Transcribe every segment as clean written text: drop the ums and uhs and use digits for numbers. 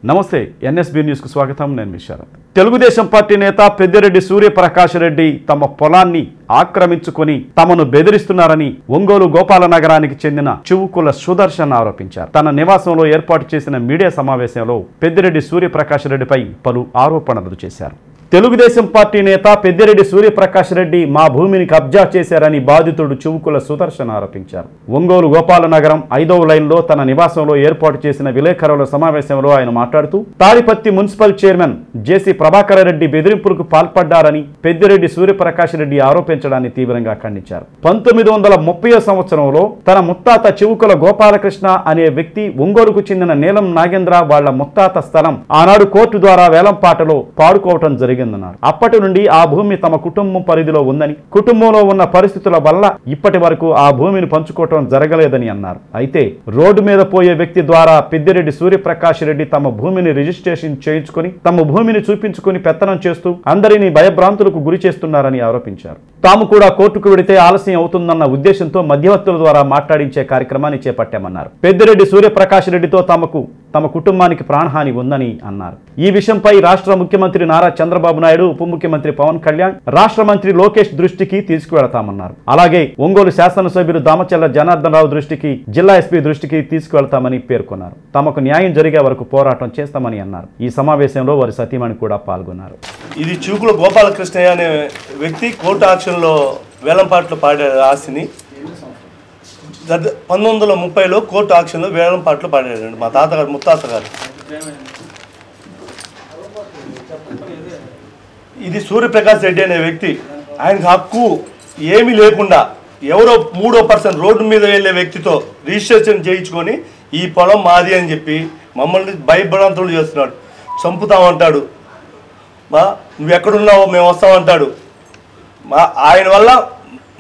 నమస్తే NSB news కు స్వాగతం నేను మీ శరత్ తెలుగుదేశం పార్టీ నేత పెద్దిరెడ్డి సూర్యప్రకాష్ రెడ్డి తమ పొలాన్ని ఆక్రమించుకొని తమను బెదిరిస్తున్నారని ఒంగోలు గోపాల నగరానికి చెందిన చివుకుల సుదర్శన్ ఆరోపించారు. తన నివాసంలో ఏర్పాటు చేసిన మీడియా సమావేశంలో పెద్దిరెడ్డి సూర్యప్రకాష్ రెడ్డిపై పలు ఆరోపణలు చేశారు. తెలుగుదేశం పార్టీ నేత పెద్దిరెడ్డి సూర్యప్రకాష్ రెడ్డి మా భూమిని కబ్జా చేశారని బాధితుడు చివుకుల సుదర్శన్ ఆరోపించారు. ఒంగోలు గోపాల నగరం 5వ లైన్లో తన నివాసంలో ఏర్పాటు చేసిన విలేకరుల సమావేశంలో ఆయన మాట్లాడుతూ తాడిపత్రి మున్సిపల్ చైర్మన్ జేసీ ప్రభాకర్ రెడ్డి బెదిరింపులకు పాల్పడ్డారని పెద్దిరెడ్డి సూర్యప్రకాష్ రెడ్డి ఆరోపించడాన్ని తీవ్రంగా ఖండించారు. 1930వ సంవత్సరంలో తన ముత్తాత చివుకుల గోపాలకృష్ణ అనే వ్యక్తి ఒంగోలుకు చెందిన నీలం నాగేంద్ర వాళ్ల ముత్తాత స్థలం ఆనాడు కోర్టు ద్వారా వేలంపాటలో పాడుకోవటం జరిగిందన్నారు. అప్పటి నుండి ఆ భూమి తమ కుటుంబం పరిధిలో ఉందని, కుటుంబంలో ఉన్న పరిస్థితుల వల్ల ఇప్పటి వరకు ఆ భూమిని పంచుకోవటం జరగలేదని అన్నారు. అయితే రోడ్డు మీద పోయే వ్యక్తి ద్వారా పెద్దిరెడ్డి సూర్యప్రకాష్ రెడ్డి తమ భూమిని రిజిస్ట్రేషన్ చేయించుకొని తమ భూమిని చూపించుకొని పెత్తనం చేస్తూ అందరినీ భయభ్రాంతులకు గురి చేస్తున్నారని ఆరోపించారు. తాము కూడా కోర్టుకు వెడితే ఆలస్యం అవుతుందన్న ఉద్దేశంతో మధ్యవర్తుల ద్వారా మాట్లాడించే కార్యక్రమాన్ని చేపట్టామన్నారు. పెద్దిరెడ్డి సూర్యప్రకాష్ రెడ్డితో తమ కుటుంబానికి ప్రాణహాని ఉందని అన్నారు. ఈ విషయంపై రాష్ట్ర ముఖ్యమంత్రి నారా చంద్రబాబు నాయుడు, ఉప ముఖ్యమంత్రి పవన్ కళ్యాణ్, రాష్ట్ర మంత్రి లోకేష్ దృష్టికి తీసుకువెళతామన్నారు. అలాగే ఒంగోలు శాసనసభ్యులు దామచల్ల జనార్దన్ రావు దృష్టికి, జిల్లా ఎస్పీ దృష్టికి తీసుకువెళతామని పేర్కొన్నారు. తమకు న్యాయం జరిగే వరకు పోరాటం చేస్తామని అన్నారు. ఈ సమావేశంలో వారి సతీమణి కూడా పాల్గొన్నారు. ఇది చివుకుల గోపాలకృష్ణయ్య అనే వ్యక్తి కోర్టు ఆక్షన్లో వేలంపాట్లో పాడాడు. ఆస్తిని 1930లో కోర్టు ఆక్షన్లో వేలంపాట్లో పాడాడండి మా తాతగారు, ముత్తాత గారు. ఇది సూర్యప్రకాష్ రెడ్డి అనే వ్యక్తి. ఆయనకు హక్కు ఏమీ లేకుండా ఎవరో 3వ పర్సన్ రోడ్డు మీద వెళ్ళే వ్యక్తితో రిజిస్ట్రేషన్ చేయించుకొని ఈ పొలం మాది అని చెప్పి మమ్మల్ని భయభ్రాంతులు చేస్తున్నాడు. చంపుతామంటాడు, నువ్వు ఎక్కడున్నావో మేము వస్తామంటాడు. ఆయన వల్ల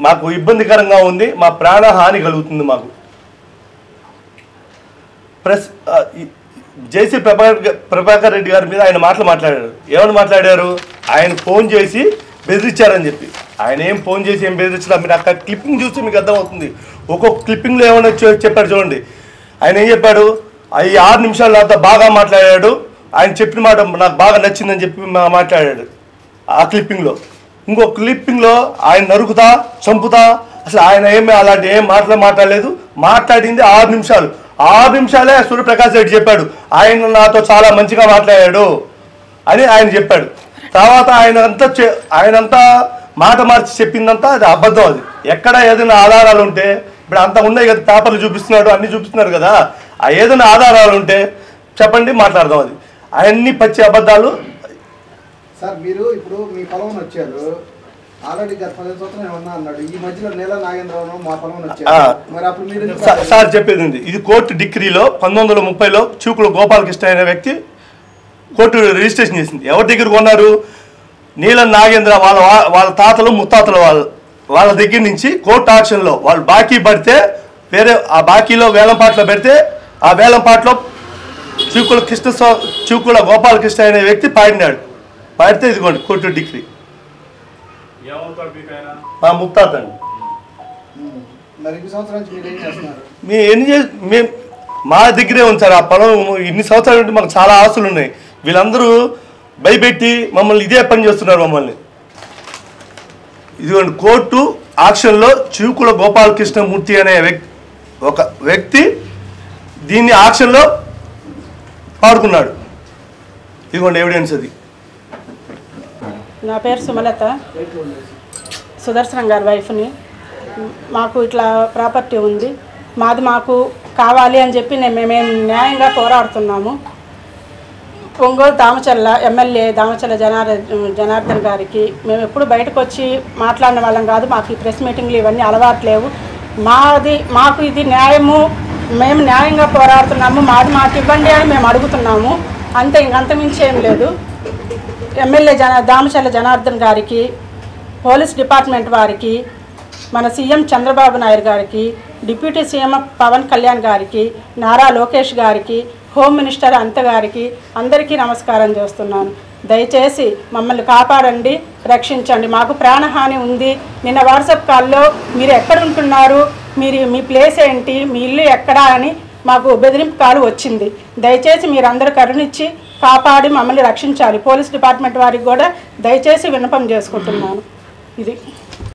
మాకు ఇబ్బందికరంగా ఉంది, మా ప్రాణహాని కలుగుతుంది. మాకు జేసీ ప్రభాకర్ రెడ్డి గారి మీద ఆయన మాట్లాడారు. ఏమని మాట్లాడారు? ఆయన ఫోన్ చేసి బెదిరించారని చెప్పి. ఆయన ఏం ఫోన్ చేసి ఏం బెదిరించారు? మీరు అక్కడ క్లిప్పింగ్ చూస్తే మీకు అర్థమవుతుంది. ఒక్కొక్క క్లిప్పింగ్లో ఏమైనా చెప్పాడు చూడండి. ఆయన ఏం చెప్పాడు? ఈ 6 నిమిషాలు నాతో బాగా మాట్లాడాడు, ఆయన చెప్పిన మాట నాకు బాగా నచ్చిందని చెప్పి మాట్లాడాడు ఆ క్లిప్పింగ్లో. ఇంకో క్లిప్పింగ్లో ఆయన నరుకుతా, చంపుతా, అసలు ఆయన అలాంటి ఏం మాట్లాడలేదు. మాట్లాడింది 6 నిమిషాలు. 6 నిమిషాలే సూర్యప్రకాష్ రెడ్డి చెప్పాడు ఆయన నాతో చాలా మంచిగా మాట్లాడాడు అని ఆయన చెప్పాడు. తర్వాత ఆయనంతా మాట మార్చి చెప్పిందంతా అది అబద్ధం. అది ఎక్కడ ఏదైనా ఆధారాలు ఉంటే, ఇప్పుడు అంతా ఉన్నాయి కదా, పేపర్లు చూపిస్తున్నాడు, అన్ని చూపిస్తున్నారు కదా, ఆ ఏదైనా ఆధారాలు ఉంటే చెప్పండి, మాట్లాడదాం. అది అవన్నీ పచ్చి అబద్ధాలు. సార్ మీరు ఇప్పుడు మీ పొలం వచ్చారు, ఆల్రెడీ 15 సంవత్సరాలు ఏమన్నా అన్నాడు, ఈ మధ్యలో నీలం నాగేంద్రరావు మా పొలం వచ్చారు, మరి అప్పుడు మీరు సార్ చెప్పేది ఉంది. ఇది కోర్టు డిగ్రీలో 1930లో చివుకుల గోపాలకృష్ణ అనే వ్యక్తి కోర్టు రిజిస్ట్రేషన్ చేసింది. ఎవరి దగ్గర కొన్నారు? నీలం నాగేంద్ర వాళ్ళ తాతలు, ముత్తాతలు వాళ్ళ దగ్గర నుంచి కోర్టు ఆక్షన్లో వాళ్ళు బాకీ పడితే వేరే ఆ బాకీలో వేలంపాట్లో పెడితే ఆ వేలంపాట్లో చివుకుల గోపాలకృష్ణ అనే వ్యక్తి పాడినాడు. పాడితే ఇదిగోండి కోర్టు డిగ్రీ. మా ముత్తాత అండి. మేము మా దగ్గరే ఉంది సార్ ఆ పొలం. ఇన్ని సంవత్సరాలు ఉంటే మాకు చాలా ఆస్తులు ఉన్నాయి. వీళ్ళందరూ భయపెట్టి మమ్మల్ని ఇదే పని చేస్తున్నారు. మమ్మల్ని ఇదిగోండి కోర్టు ఆక్షన్లో చివుకుల గోపాలకృష్ణమూర్తి అనే ఒక వ్యక్తి దీన్ని ఆక్షన్లో పాడుకున్నాడు. ఇదిగోండి ఎవిడెన్స్. అది నా పేరు సుమలత, సుదర్శన్ గారి వైఫ్ని. మాకు ఇట్లా ప్రాపర్టీ ఉంది, మాకు కావాలి అని చెప్పి మేము న్యాయంగా పోరాడుతున్నాము. ఒంగోలు దామచల్ల ఎమ్మెల్యే దామచల్ల జనార్దన్ గారికి మేము ఎప్పుడు బయటకు వచ్చి మాట్లాడిన వాళ్ళం కాదు. మాకు ఈ ప్రెస్ మీటింగ్లు ఇవన్నీ అలవాట్లేవు. మాకు ఇది న్యాయము, మేము న్యాయంగా పోరాడుతున్నాము, మాకు ఇవ్వండి అని మేము అడుగుతున్నాము. అంతే, ఇంకంతమించి ఏం లేదు. ఎమ్మెల్యే దామచల్ల జనార్దన్ గారికి, పోలీస్ డిపార్ట్మెంట్ వారికి, మన సీఎం చంద్రబాబు నాయుడు గారికి, డిప్యూటీ సీఎం పవన్ కళ్యాణ్ గారికి, నారా లోకేష్ గారికి, హోమ్ మినిస్టర్ అంత గారికి అందరికీ నమస్కారం చేస్తున్నాను. దయచేసి మమ్మల్ని కాపాడండి, రక్షించండి. మాకు ప్రాణహాని ఉంది. నిన్న వాట్సాప్ కాల్లో మీరు ఎక్కడ ఉంటున్నారు, మీ ప్లేస్ ఏంటి, మీ ఇల్లు ఎక్కడా అని మాకు బెదిరింపు కాలు వచ్చింది. దయచేసి మీరందరూ కరుణించి కాపాడి మమ్మల్ని రక్షించాలి. పోలీస్ డిపార్ట్మెంట్ వారికి కూడా దయచేసి విన్నపం చేసుకుంటున్నాను. ఇది